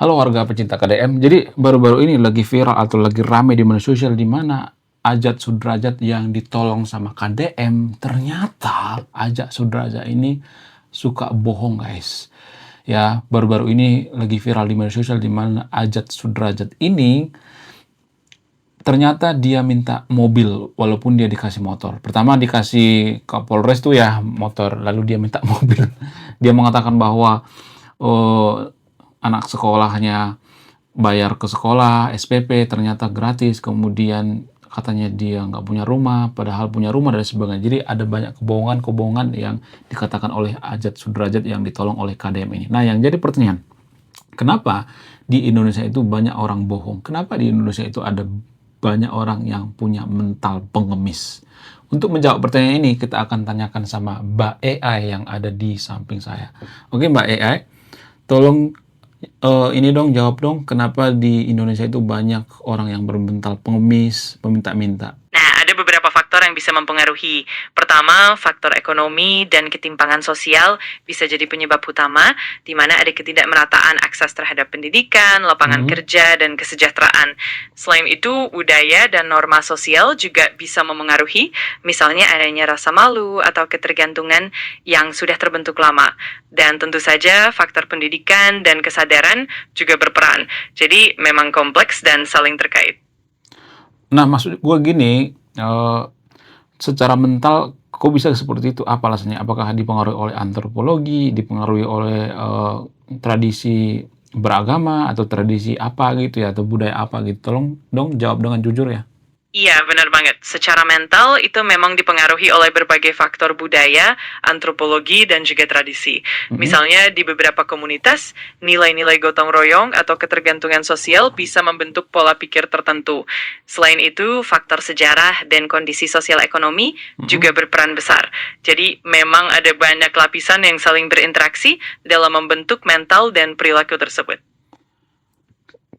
Halo warga pecinta KDM. Jadi baru-baru ini lagi viral atau lagi rame di media sosial di mana Ajat Sudrajat yang ditolong sama KDM, ternyata Ajat Sudrajat ini suka bohong, guys. Ya, baru-baru ini lagi viral di media sosial di mana Ajat Sudrajat ini ternyata dia minta mobil walaupun dia dikasih motor. Pertama dikasih Kapolres tuh ya motor, lalu dia minta mobil. Dia mengatakan bahwa anak sekolahnya bayar ke sekolah, SPP, ternyata gratis, kemudian katanya dia nggak punya rumah, padahal punya rumah dan sebagainya. Jadi ada banyak kebohongan-kebohongan yang dikatakan oleh Ajat Sudrajat yang ditolong oleh KDM ini. Nah, yang jadi pertanyaan, kenapa di Indonesia itu banyak orang bohong? Kenapa di Indonesia itu ada banyak orang yang punya mental pengemis? Untuk menjawab pertanyaan ini, kita akan tanyakan sama Mbak AI yang ada di samping saya. Oke, Mbak AI, tolong ini dong, jawab dong, kenapa di Indonesia itu banyak orang yang bermental pengemis, peminta-minta? Nah, ada beberapa faktor yang bisa mempengaruhi. Pertama, faktor ekonomi dan ketimpangan sosial bisa jadi penyebab utama, di mana ada ketidakmerataan akses terhadap pendidikan, lapangan kerja, dan kesejahteraan. Selain itu, budaya dan norma sosial juga bisa memengaruhi, misalnya adanya rasa malu atau ketergantungan yang sudah terbentuk lama. Dan tentu saja, faktor pendidikan dan kesadaran juga berperan. Jadi, memang kompleks dan saling terkait. Nah, maksud gue gini, secara mental kok bisa seperti itu? Apa alasannya? Apakah dipengaruhi oleh antropologi, dipengaruhi oleh tradisi beragama, atau tradisi apa gitu ya, atau budaya apa gitu? Tolong dong jawab dengan jujur ya. Iya, benar banget. Secara mental, itu memang dipengaruhi oleh berbagai faktor budaya, antropologi, dan juga tradisi. Misalnya, di beberapa komunitas, nilai-nilai gotong royong atau ketergantungan sosial bisa membentuk pola pikir tertentu. Selain itu, faktor sejarah dan kondisi sosial ekonomi juga berperan besar. Jadi, memang ada banyak lapisan yang saling berinteraksi dalam membentuk mental dan perilaku tersebut.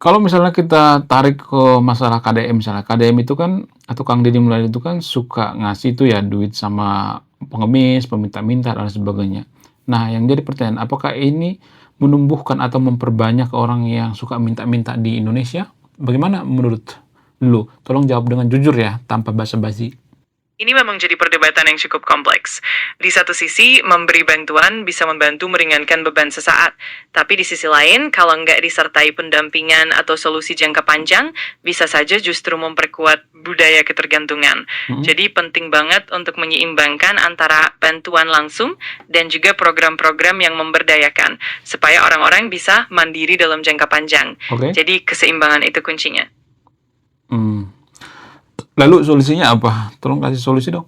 Kalau misalnya kita tarik ke masalah KDM, misalnya KDM itu kan atau Kang Deddy Mulyadi itu kan suka ngasih tuh ya duit sama pengemis, peminta-minta dan sebagainya. Nah, yang jadi pertanyaan, apakah ini menumbuhkan atau memperbanyak orang yang suka minta-minta di Indonesia? Bagaimana menurut lu? Tolong jawab dengan jujur ya, tanpa basa-basi. Ini memang jadi perdebatan yang cukup kompleks. Di satu sisi, memberi bantuan bisa membantu meringankan beban sesaat. Tapi di sisi lain, kalau nggak disertai pendampingan atau solusi jangka panjang, bisa saja justru memperkuat budaya ketergantungan. Jadi penting banget untuk menyeimbangkan antara bantuan langsung dan juga program-program yang memberdayakan, supaya orang-orang bisa mandiri dalam jangka panjang. Oke. Jadi keseimbangan itu kuncinya. Lalu solusinya apa? Tolong kasih solusi dong.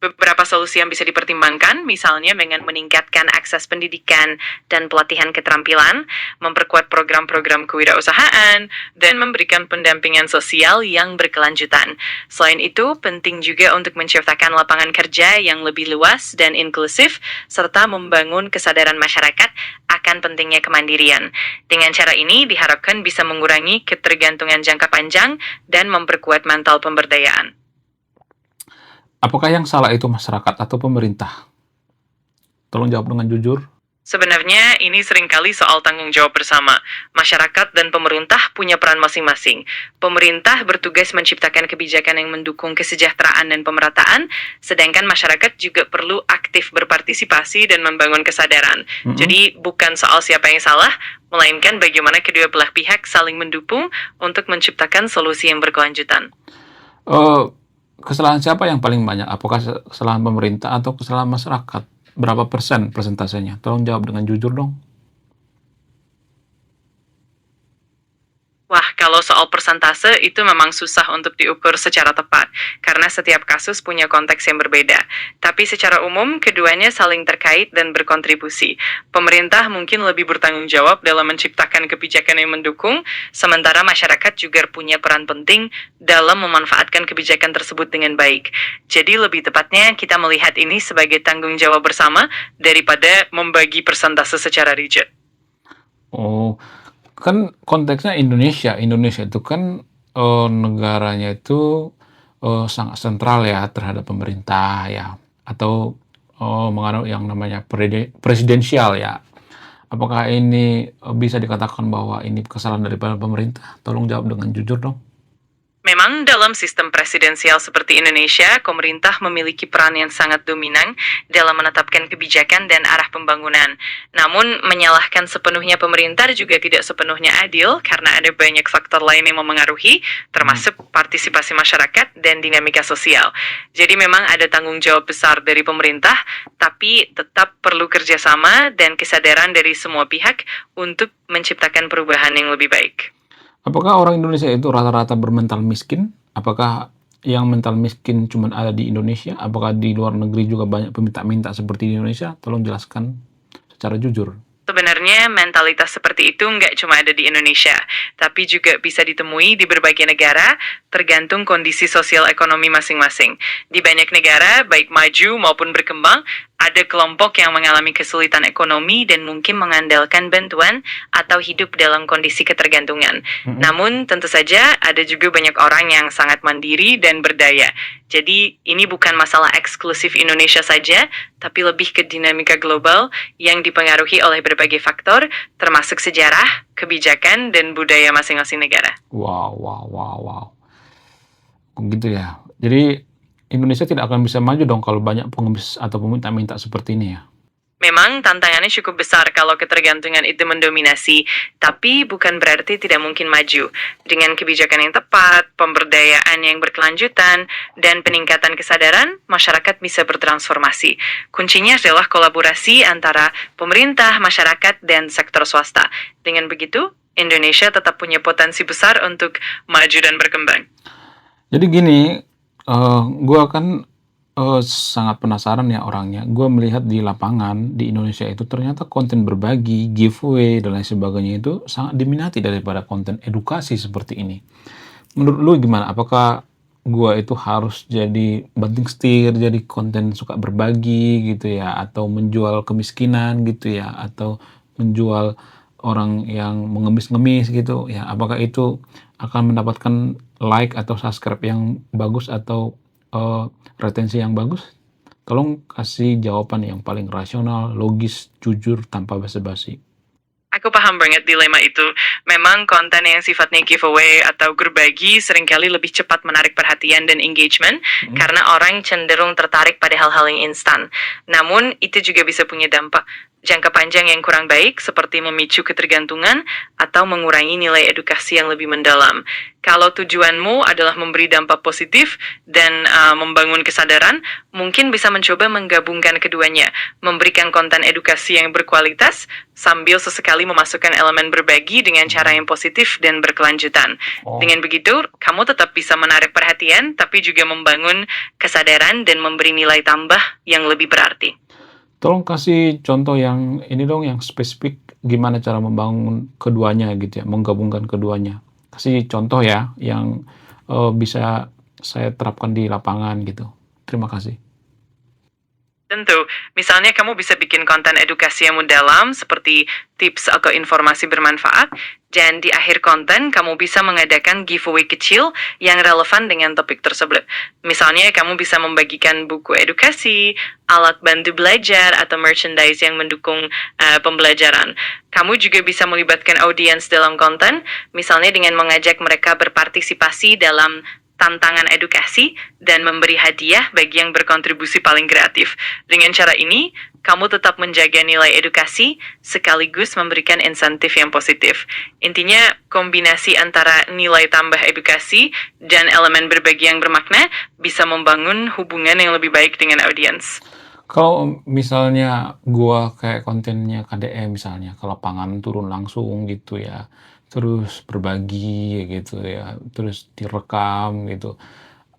Beberapa solusi yang bisa dipertimbangkan, misalnya dengan meningkatkan akses pendidikan dan pelatihan keterampilan, memperkuat program-program kewirausahaan, dan memberikan pendampingan sosial yang berkelanjutan. Selain itu, penting juga untuk menciptakan lapangan kerja yang lebih luas dan inklusif, serta membangun kesadaran masyarakat akan pentingnya kemandirian. Dengan cara ini, diharapkan bisa mengurangi ketergantungan jangka panjang dan memperkuat mental pemberdayaan. Apakah yang salah itu masyarakat atau pemerintah? Tolong jawab dengan jujur. Sebenarnya ini seringkali soal tanggung jawab bersama. Masyarakat dan pemerintah punya peran masing-masing. Pemerintah bertugas menciptakan kebijakan yang mendukung kesejahteraan dan pemerataan, sedangkan masyarakat juga perlu aktif berpartisipasi dan membangun kesadaran. Jadi bukan soal siapa yang salah, melainkan bagaimana kedua belah pihak saling mendukung untuk menciptakan solusi yang berkelanjutan. Kesalahan siapa yang paling banyak? Apakah kesalahan pemerintah atau kesalahan masyarakat? Berapa persen persentasenya? Tolong jawab dengan jujur dong. Wah, kalau soal persentase itu memang susah untuk diukur secara tepat, karena setiap kasus punya konteks yang berbeda. Tapi secara umum, keduanya saling terkait dan berkontribusi. Pemerintah mungkin lebih bertanggung jawab dalam menciptakan kebijakan yang mendukung, sementara masyarakat juga punya peran penting dalam memanfaatkan kebijakan tersebut dengan baik. Jadi lebih tepatnya kita melihat ini sebagai tanggung jawab bersama daripada membagi persentase secara rigid. Oh, kan konteksnya Indonesia. Indonesia itu kan negaranya itu sangat sentral ya terhadap pemerintah ya, atau menganut yang namanya presidensial ya. Apakah ini bisa dikatakan bahwa ini kesalahan daripada pemerintah? Tolong jawab dengan jujur dong. Memang dalam sistem presidensial seperti Indonesia, pemerintah memiliki peran yang sangat dominan dalam menetapkan kebijakan dan arah pembangunan. Namun, menyalahkan sepenuhnya pemerintah juga tidak sepenuhnya adil karena ada banyak faktor lain yang memengaruhi, termasuk partisipasi masyarakat dan dinamika sosial. Jadi memang ada tanggung jawab besar dari pemerintah, tapi tetap perlu kerjasama dan kesadaran dari semua pihak untuk menciptakan perubahan yang lebih baik. Apakah orang Indonesia itu rata-rata bermental miskin? Apakah yang mental miskin cuma ada di Indonesia? Apakah di luar negeri juga banyak peminta-minta seperti di Indonesia? Tolong jelaskan secara jujur. Sebenarnya mentalitas seperti itu nggak cuma ada di Indonesia, tapi juga bisa ditemui di berbagai negara, tergantung kondisi sosial ekonomi masing-masing. Di banyak negara, baik maju maupun berkembang, ada kelompok yang mengalami kesulitan ekonomi dan mungkin mengandalkan bantuan atau hidup dalam kondisi ketergantungan. Namun, tentu saja ada juga banyak orang yang sangat mandiri dan berdaya. Jadi, ini bukan masalah eksklusif Indonesia saja, tapi lebih ke dinamika global yang dipengaruhi oleh berbagai faktor, termasuk sejarah, kebijakan, dan budaya masing-masing negara. Wow. Gitu ya. Jadi Indonesia tidak akan bisa maju dong kalau banyak pengemis atau peminta-minta seperti ini ya. Memang tantangannya cukup besar kalau ketergantungan itu mendominasi, tapi bukan berarti tidak mungkin maju. Dengan kebijakan yang tepat, pemberdayaan yang berkelanjutan, dan peningkatan kesadaran, masyarakat bisa bertransformasi. Kuncinya adalah kolaborasi antara pemerintah, masyarakat, dan sektor swasta. Dengan begitu, Indonesia tetap punya potensi besar untuk maju dan berkembang. Jadi gini, gue kan sangat penasaran ya orangnya. Gue melihat di lapangan di Indonesia itu ternyata konten berbagi, giveaway, dan lain sebagainya itu sangat diminati daripada konten edukasi seperti ini. Menurut lu gimana? Apakah gue itu harus jadi banting setir, jadi konten suka berbagi gitu ya, atau menjual kemiskinan gitu ya, atau menjual orang yang mengemis-ngemis gitu ya? Apakah itu akan mendapatkan like atau subscribe yang bagus atau retensi yang bagus? Tolong kasih jawaban yang paling rasional, logis, jujur, tanpa basa-basi. Aku paham banget dilema itu. Memang konten yang sifatnya giveaway atau berbagi seringkali lebih cepat menarik perhatian dan engagement karena orang cenderung tertarik pada hal-hal yang instan. Namun, itu juga bisa punya dampak jangka panjang yang kurang baik seperti memicu ketergantungan atau mengurangi nilai edukasi yang lebih mendalam. Kalau tujuanmu adalah memberi dampak positif dan membangun kesadaran, mungkin bisa mencoba menggabungkan keduanya, memberikan konten edukasi yang berkualitas sambil sesekali memasukkan elemen berbagi dengan cara yang positif dan berkelanjutan. Dengan begitu, kamu tetap bisa menarik perhatian tapi juga membangun kesadaran dan memberi nilai tambah yang lebih berarti. Tolong kasih contoh yang ini dong, yang spesifik gimana cara membangun keduanya gitu ya, menggabungkan keduanya. Kasih contoh ya yang bisa saya terapkan di lapangan gitu. Terima kasih. Tentu, misalnya kamu bisa bikin konten edukasi yang mendalam seperti tips atau informasi bermanfaat, dan di akhir konten kamu bisa mengadakan giveaway kecil yang relevan dengan topik tersebut. Misalnya kamu bisa membagikan buku edukasi, alat bantu belajar, atau merchandise yang mendukung pembelajaran. Kamu juga bisa melibatkan audiens dalam konten, misalnya dengan mengajak mereka berpartisipasi dalam tantangan edukasi, dan memberi hadiah bagi yang berkontribusi paling kreatif. Dengan cara ini, kamu tetap menjaga nilai edukasi, sekaligus memberikan insentif yang positif. Intinya, kombinasi antara nilai tambah edukasi dan elemen berbagi yang bermakna bisa membangun hubungan yang lebih baik dengan audiens. Kalau misalnya gua kayak kontennya KDM misalnya, ke lapangan turun langsung gitu ya, terus berbagi gitu ya, terus direkam gitu.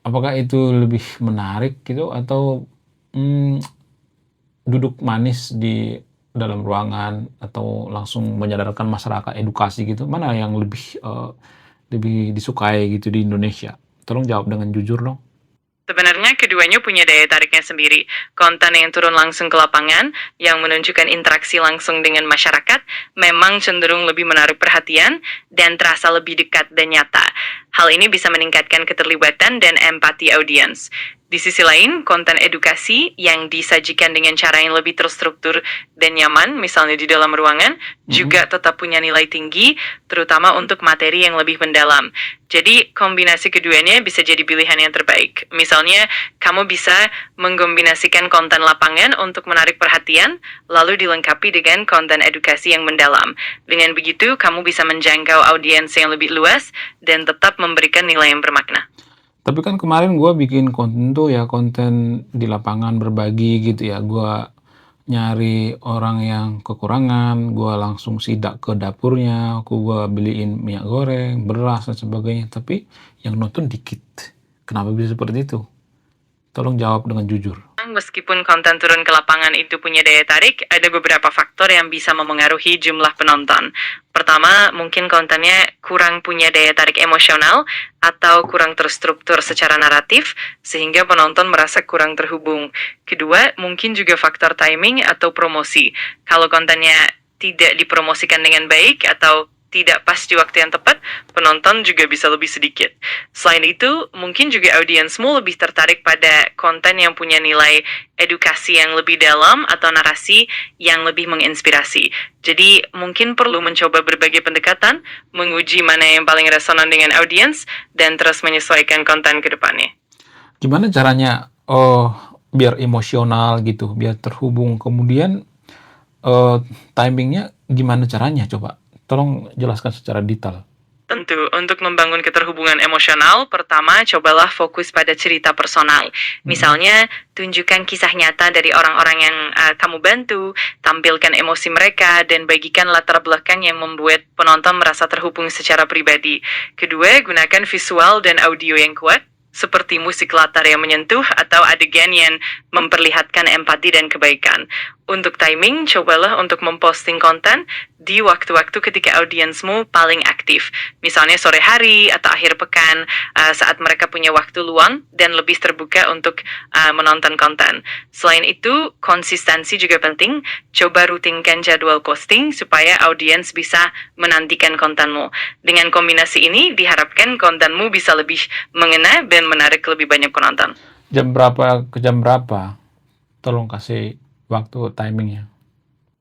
Apakah itu lebih menarik gitu atau duduk manis di dalam ruangan atau langsung menyadarkan masyarakat edukasi gitu? Mana yang lebih disukai gitu di Indonesia? Tolong jawab dengan jujur dong. Sebenarnya keduanya punya daya tariknya sendiri. Konten yang turun langsung ke lapangan, yang menunjukkan interaksi langsung dengan masyarakat, memang cenderung lebih menarik perhatian dan terasa lebih dekat dan nyata. Hal ini bisa meningkatkan keterlibatan dan empati audiens. Di sisi lain, konten edukasi yang disajikan dengan cara yang lebih terstruktur dan nyaman, misalnya di dalam ruangan, juga tetap punya nilai tinggi, terutama untuk materi yang lebih mendalam. Jadi, kombinasi keduanya bisa jadi pilihan yang terbaik. Misalnya, kamu bisa mengkombinasikan konten lapangan untuk menarik perhatian, lalu dilengkapi dengan konten edukasi yang mendalam. Dengan begitu, kamu bisa menjangkau audiens yang lebih luas dan tetap memberikan nilai yang bermakna. Tapi kan kemarin gue bikin konten tuh ya, konten di lapangan berbagi gitu ya. Gue nyari orang yang kekurangan, gue langsung sidak ke dapurnya, gue beliin minyak goreng, beras, dan sebagainya. Tapi yang nonton dikit. Kenapa bisa seperti itu? Tolong jawab dengan jujur. Meskipun konten turun ke lapangan itu punya daya tarik, ada beberapa faktor yang bisa memengaruhi jumlah penonton. Pertama, mungkin kontennya kurang punya daya tarik emosional atau kurang terstruktur secara naratif, sehingga penonton merasa kurang terhubung. Kedua, mungkin juga faktor timing atau promosi. Kalau kontennya tidak dipromosikan dengan baik atau tidak pas di waktu yang tepat, penonton juga bisa lebih sedikit. Selain itu, mungkin juga audiensmu lebih tertarik pada konten yang punya nilai edukasi yang lebih dalam atau narasi yang lebih menginspirasi. Jadi, mungkin perlu mencoba berbagai pendekatan, menguji mana yang paling resonan dengan audiens, dan terus menyesuaikan konten ke depannya. Gimana caranya biar emosional gitu, biar terhubung. Kemudian timingnya gimana caranya coba? Tolong jelaskan secara detail. Tentu, untuk membangun keterhubungan emosional, pertama cobalah fokus pada cerita personal. Misalnya, tunjukkan kisah nyata dari orang-orang yang kamu bantu, tampilkan emosi mereka, dan bagikan latar belakang yang membuat penonton merasa terhubung secara pribadi. Kedua, gunakan visual dan audio yang kuat, seperti musik latar yang menyentuh atau adegan yang memperlihatkan empati dan kebaikan. Untuk timing, cobalah untuk memposting konten di waktu-waktu ketika audiensmu paling aktif. Misalnya sore hari atau akhir pekan, saat mereka punya waktu luang dan lebih terbuka untuk menonton konten. Selain itu, konsistensi juga penting. Coba rutinkan jadwal posting supaya audiens bisa menantikan kontenmu. Dengan kombinasi ini, diharapkan kontenmu bisa lebih mengena dan menarik lebih banyak penonton. Jam berapa ke jam berapa? Tolong kasih waktu timingnya.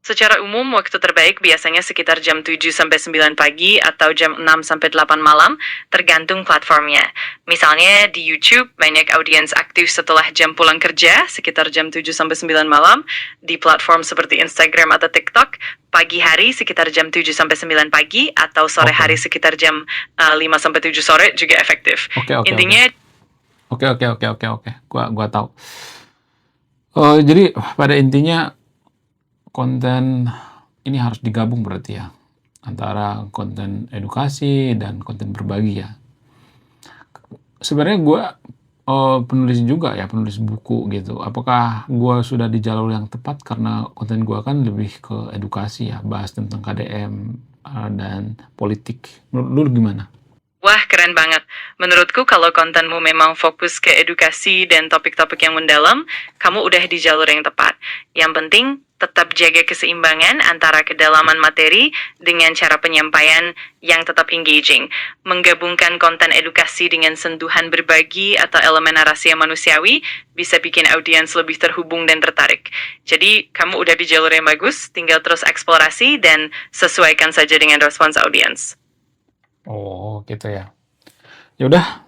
Secara umum, waktu terbaik biasanya sekitar jam 7-9 pagi atau jam 6-8 malam, tergantung platformnya. Misalnya di YouTube, banyak audiens aktif setelah jam pulang kerja, sekitar jam 7-9 malam. Di platform seperti Instagram atau TikTok, pagi hari sekitar jam 7-9 pagi, atau sore hari sekitar jam 5-7 sore juga efektif. Intinya, Oke. Gua tahu. Jadi pada intinya konten ini harus digabung berarti ya, antara konten edukasi dan konten berbagi ya. Sebenarnya gue penulis juga ya, penulis buku gitu. Apakah gue sudah di jalur yang tepat? Karena konten gue kan lebih ke edukasi ya, bahas tentang KDM dan politik. Menurut lu gimana? wah, keren banget. Menurutku kalau kontenmu memang fokus ke edukasi dan topik-topik yang mendalam, kamu udah di jalur yang tepat. Yang penting, tetap jaga keseimbangan antara kedalaman materi dengan cara penyampaian yang tetap engaging. Menggabungkan konten edukasi dengan sentuhan berbagi atau elemen narasi yang manusiawi bisa bikin audiens lebih terhubung dan tertarik. Jadi, kamu udah di jalur yang bagus, tinggal terus eksplorasi dan sesuaikan saja dengan respons audiens. Oh, gitu ya. Ya udah,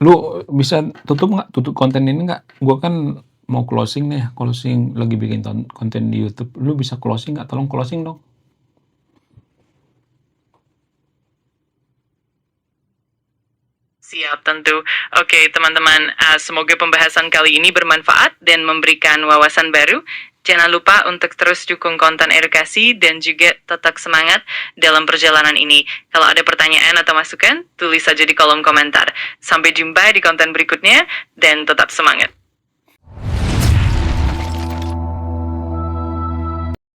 lu bisa tutup nggak? Tutup konten ini nggak? Gua kan mau closing nih, closing lagi bikin konten di YouTube. Lu bisa closing nggak? Tolong closing dong. Siap, tentu. Oke, teman-teman, semoga pembahasan kali ini bermanfaat dan memberikan wawasan baru. Jangan lupa untuk terus dukung konten edukasi dan juga tetap semangat dalam perjalanan ini. Kalau ada pertanyaan atau masukan, tulis saja di kolom komentar. Sampai jumpa di konten berikutnya, dan tetap semangat.